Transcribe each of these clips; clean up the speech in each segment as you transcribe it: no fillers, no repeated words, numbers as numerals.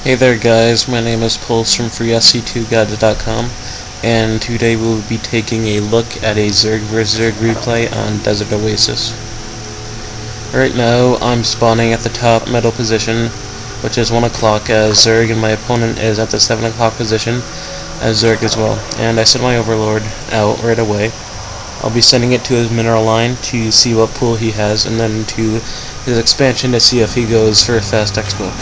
Hey there guys, my name is Pulse from FreeSC2Guides.com, and today we'll be taking a look at a Zerg vs Zerg replay on Desert Oasis. Right now I'm spawning at the top middle position, which is 1 o'clock as Zerg, and my opponent is at the 7 o'clock position as Zerg as well. And I sent my Overlord out right away. I'll be sending it to his mineral line to see what pool he has, and then to his expansion to see if he goes for a fast expo.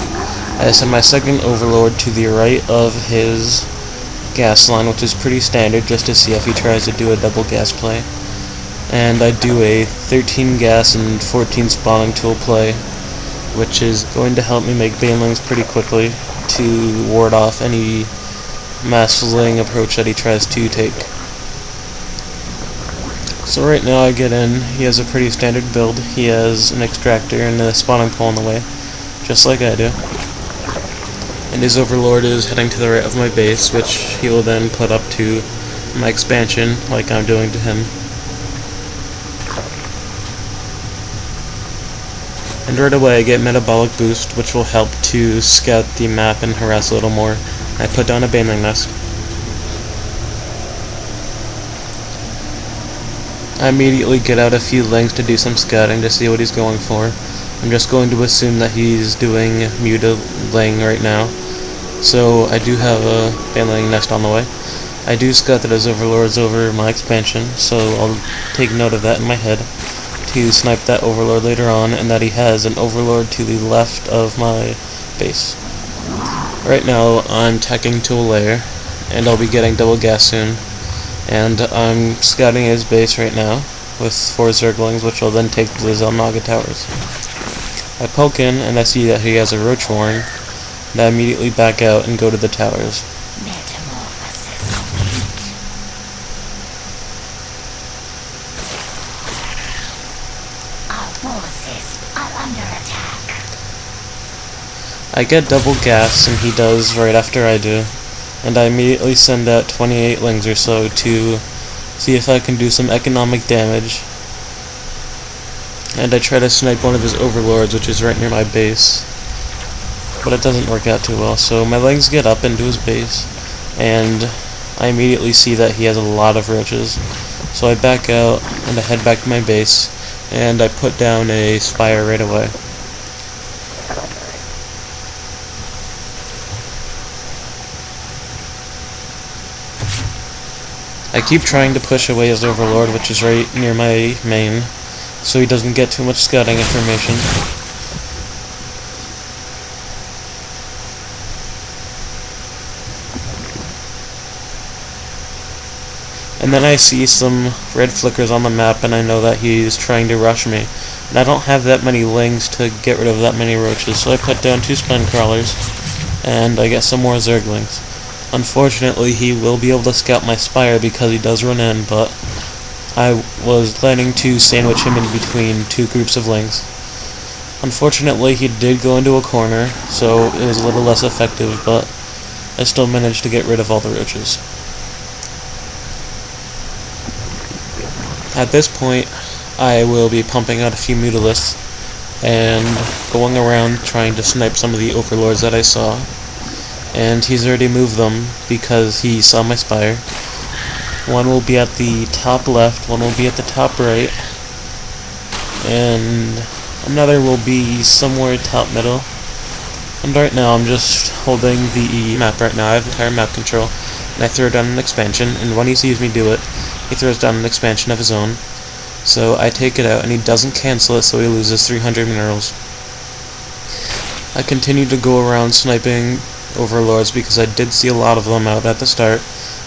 I send my second Overlord to the right of his gas line, which is pretty standard, just to see if he tries to do a double gas play. And I do a 13 gas and 14 spawning tool play, which is going to help me make banelings pretty quickly to ward off any mass-fling approach that he tries to take. So right now I get in. He has a pretty standard build. He has an extractor and a spawning pole in the way, just like I do. And his Overlord is heading to the right of my base, which he will then put up to my expansion, like I'm doing to him. And right away I get Metabolic Boost, which will help to scout the map and harass a little more. I put down a baneling nest. I immediately get out a few lings to do some scouting to see what he's going for. I'm just going to assume that he's doing Mutiling right now. So I do have a baneling nest on the way. I do scout that his Overlord's over my expansion, so I'll take note of that in my head to snipe that Overlord later on, and that he has an Overlord to the left of my base. Right now I'm teching to a lair, and I'll be getting double gas soon. And I'm scouting his base right now with 4 Zerglings, which I'll then take to the Zelnaga towers. I poke in and I see that he has a Roach Warren, and I immediately back out and go to the towers. Our forces are under attack. I get double gas, and he does right after I do. And I immediately send out 28 lings or so to see if I can do some economic damage. And I try to snipe one of his Overlords, which is right near my base. But it doesn't work out too well, so my lings get up into his base, and I immediately see that he has a lot of roaches. So I back out, and I head back to my base, and I put down a Spire right away. I keep trying to push away his Overlord, which is right near my main, so he doesn't get too much scouting information. And then I see some red flickers on the map, and I know that he's trying to rush me. And I don't have that many lings to get rid of that many roaches, so I put down 2 spine crawlers, and I get some more Zerglings. Unfortunately, he will be able to scout my Spire because he does run in, but I was planning to sandwich him in between 2 groups of lings. Unfortunately, he did go into a corner, so it was a little less effective, but I still managed to get rid of all the roaches. At this point, I will be pumping out a few Mutalisks and going around trying to snipe some of the Overlords that I saw. And he's already moved them because he saw my Spire. One will be at the top left, one will be at the top right, and another will be somewhere top middle. And right now I'm just holding the map right now. I have entire map control, and I throw down an expansion, and when he sees me do it, he throws down an expansion of his own. So I take it out, and he doesn't cancel it, so he loses 300 minerals. I continue to go around sniping Overlords because I did see a lot of them out at the start,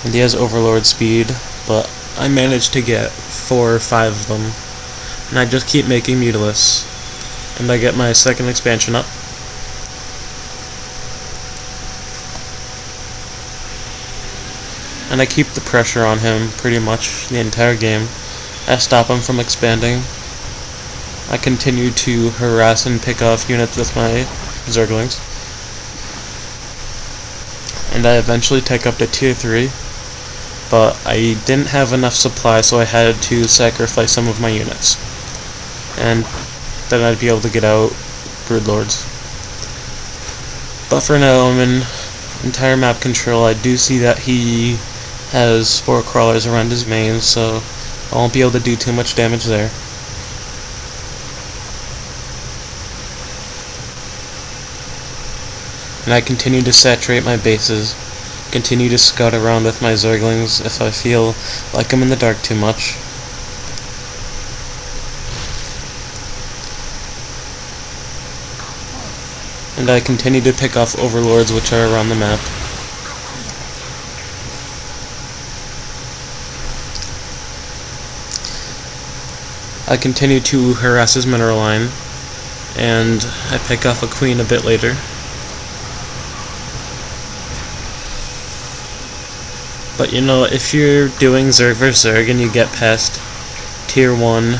and he has Overlord speed, but I managed to get 4 or 5 of them, and I just keep making Mutalisks, and I get my second expansion up. And I keep the pressure on him pretty much the entire game. I stop him from expanding. I continue to harass and pick off units with my Zerglings. And I eventually take up to tier 3, but I didn't have enough supply, so I had to sacrifice some of my units. And then I'd be able to get out Broodlords. But for now, I'm in entire map control. I do see that he has spore crawlers around his main, so I won't be able to do too much damage there. And I continue to saturate my bases, continue to scout around with my Zerglings if I feel like I'm in the dark too much. And I continue to pick off overlords which are around the map. I continue to harass his mineral line, and I pick off a queen a bit later. But you know, if you're doing Zerg vs Zerg and you get past tier 1,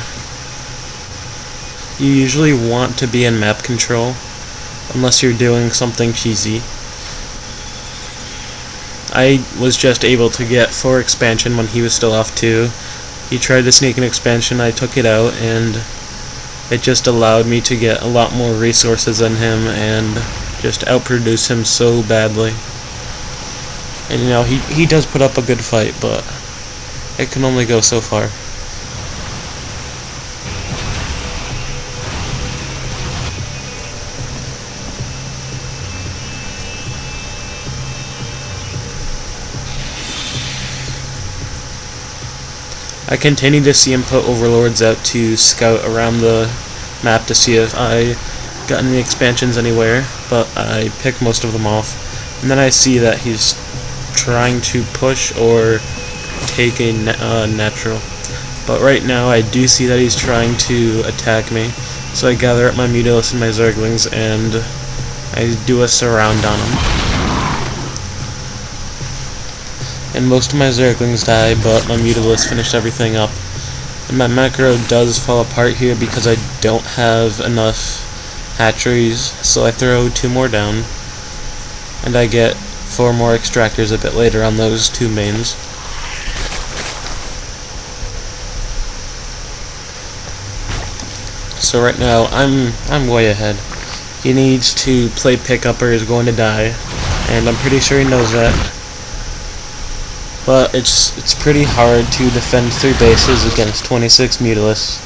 you usually want to be in map control, unless you're doing something cheesy. I was just able to get 4 expansion when he was still off 2. He tried to sneak an expansion, I took it out, and it just allowed me to get a lot more resources than him and just outproduce him so badly. And you know, he does put up a good fight, but it can only go so far. I continue to see him put overlords out to scout around the map to see if I got any expansions anywhere, but I pick most of them off. And then I see that he's trying to push or take a natural. But right now I do see that he's trying to attack me, so I gather up my Mutalisk and my Zerglings and I do a surround on him. And most of my Zerglings die, but my Mutalisk finished everything up. And my macro does fall apart here because I don't have enough hatcheries, so I throw 2 more down, and I get 4 more extractors a bit later on those 2 mains. So right now I'm way ahead. He needs to play pickup or he's going to die, and I'm pretty sure he knows that. But it's pretty hard to defend 3 bases against 26 Mutalisks.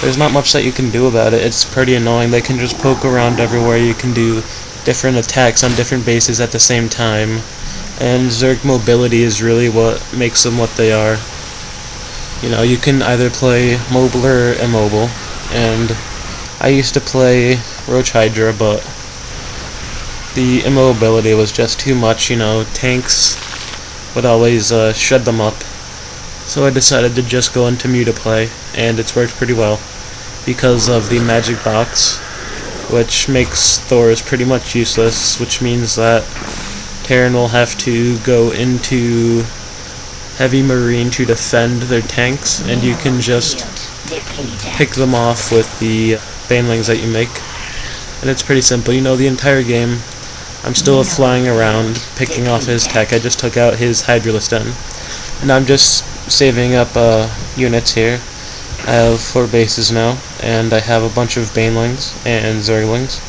There's not much that you can do about it. It's pretty annoying. They can just poke around everywhere. You can do different attacks on different bases at the same time. And Zerg mobility is really what makes them what they are. You know, you can either play mobile or immobile. And I used to play Roach Hydra, but the immobility was just too much. You know, tanks would always shred them up. So I decided to just go into Mutaplay, and it's worked pretty well because of the magic box, which makes Thors pretty much useless, which means that Terran will have to go into heavy marine to defend their tanks, and you can just pick them off with the banelings that you make. And it's pretty simple. You know, the entire game I'm still flying around picking off his tech. I just took out his Hydralisk Den, and I'm just saving up units here. I have 4 bases now, and I have a bunch of banelings and Zerglings.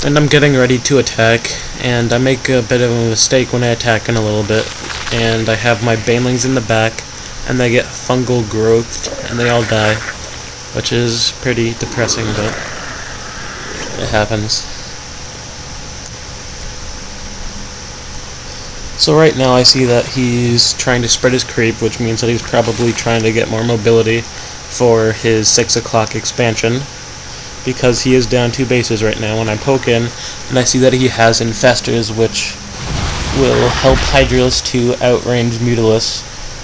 And I'm getting ready to attack, and I make a bit of a mistake when I attack in a little bit, and I have my banelings in the back, and they get fungal growth, and they all die, which is pretty depressing, but it happens. So right now I see that he's trying to spread his creep, which means that he's probably trying to get more mobility for his 6 o'clock expansion, because he is down 2 bases right now. When I poke in, and I see that he has Infestors, which will help Hydralisk to outrange Mutalisk,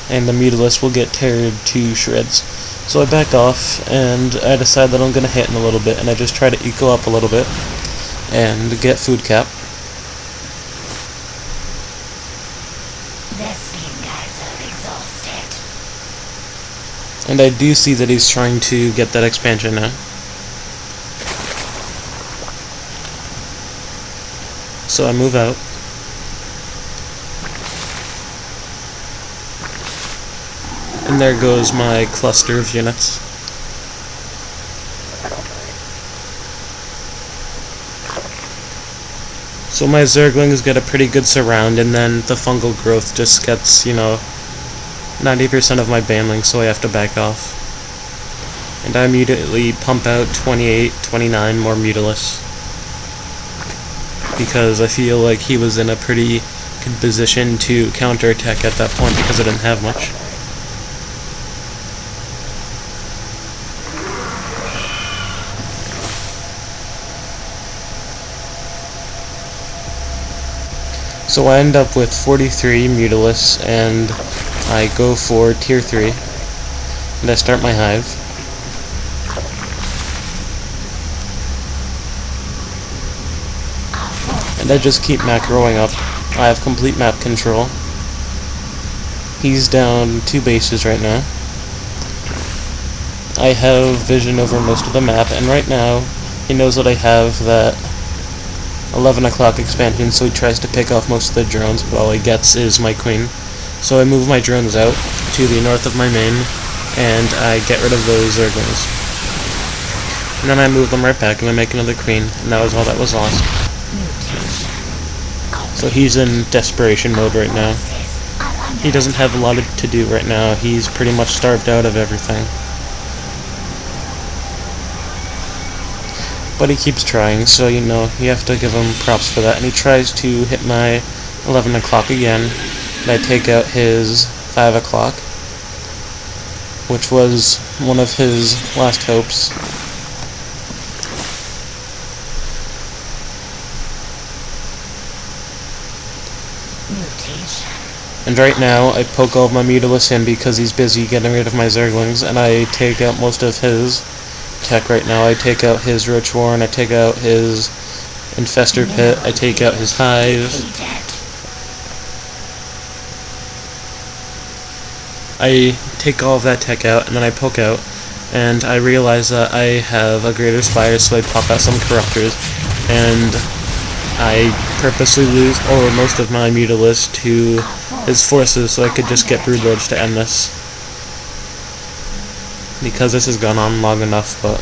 and the Mutalisk will get teared to shreds. So I back off, and I decide that I'm going to hit in a little bit, and I just try to eco up a little bit, and get food cap. And I do see that he's trying to get that expansion now. So I move out. And there goes my cluster of units. So my Zerglings get a pretty good surround, and then the fungal growth just gets, 90% of my banelings, so I have to back off. And I immediately pump out 28, 29 more Mutalisks, because I feel like he was in a pretty good position to counterattack at that point because I didn't have much. So I end up with 43 Mutalisks, and I go for tier 3, and I start my hive. And I just keep macroing up. I have complete map control. He's down 2 bases right now. I have vision over most of the map, and right now he knows that I have that 11 o'clock expansion, so he tries to pick off most of the drones, but all he gets is my queen. So I move my drones out to the north of my main, and I get rid of those Zerglings. And then I move them right back, and I make another queen, and that was all that was lost. So he's in desperation mode right now. He doesn't have a lot to do right now. He's pretty much starved out of everything. But he keeps trying, so you have to give him props for that. And he tries to hit my 11 o'clock again, and I take out his 5 o'clock, which was one of his last hopes. And right now, I poke all of my Mutalisks in because he's busy getting rid of my Zerglings, and I take out most of his tech right now. I take out his Roach Warren, I take out his Infestor Pit, I take out his Hive. I take all of that tech out, and then I poke out, and I realize that I have a Greater Spire, so I pop out some Corruptors, and I purposely lose most of my Mutalisks to his forces so I could just get Broodlords to end this, because this has gone on long enough, but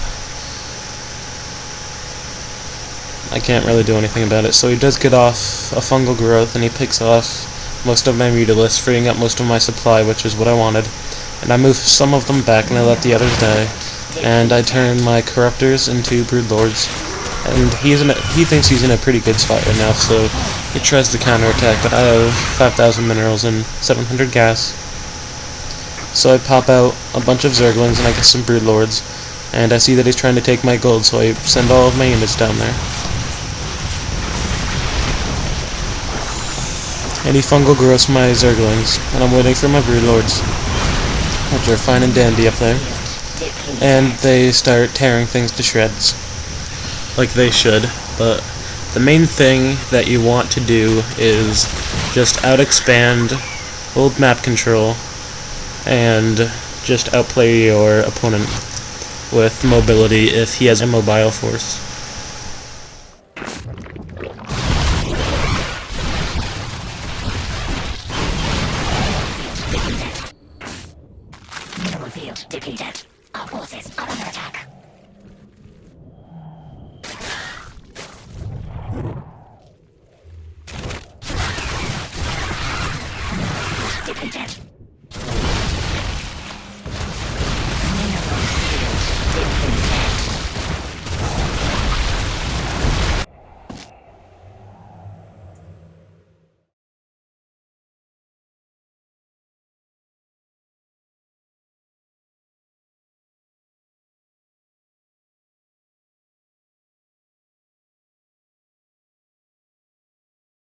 I can't really do anything about it. So he does get off a fungal growth, and he picks off most of my Mutalisks, freeing up most of my supply, which is what I wanted. And I move some of them back, and I let the others die, and I turn my Corruptors into Broodlords. And he thinks he's in a pretty good spot right now, so he tries to counterattack, but I have 5,000 minerals and 700 gas. So I pop out a bunch of Zerglings, and I get some Broodlords, and I see that he's trying to take my gold, so I send all of my units down there. And he fungal growths my Zerglings, and I'm waiting for my Broodlords, which are fine and dandy up there. And they start tearing things to shreds, like they should, but the main thing that you want to do is just out-expand, hold map control, and just outplay your opponent with mobility if he has a mobile force.